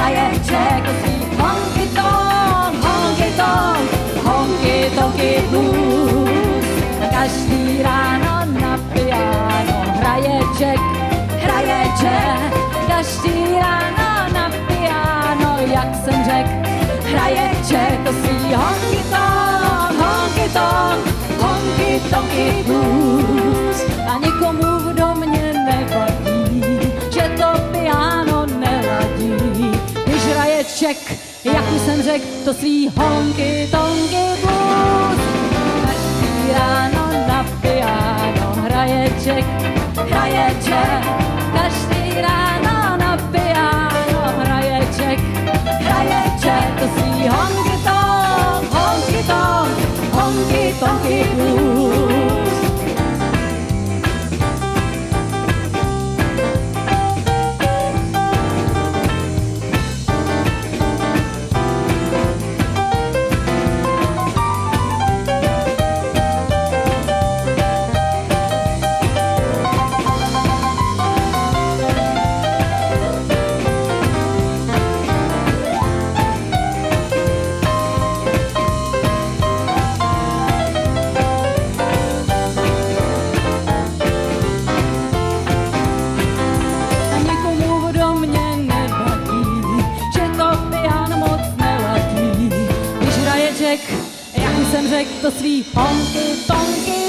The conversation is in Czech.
hraje Jack to svý honky tonky blues. Každý ráno na piano hraje Jack, každý ráno na piano, jak jsem řekl, hraje Jack to svý honky tonky blues. A nikomu kdo mě nevadí, že to piano neladí, když hraje Jack, jak už jsem řekl, to svý honky tonky blues. Každý ráno na piano hraje Jack, každý ráno na piano hraje Jack to svý honky tonky blues. Jak už jsem řekl, to svý honky tonky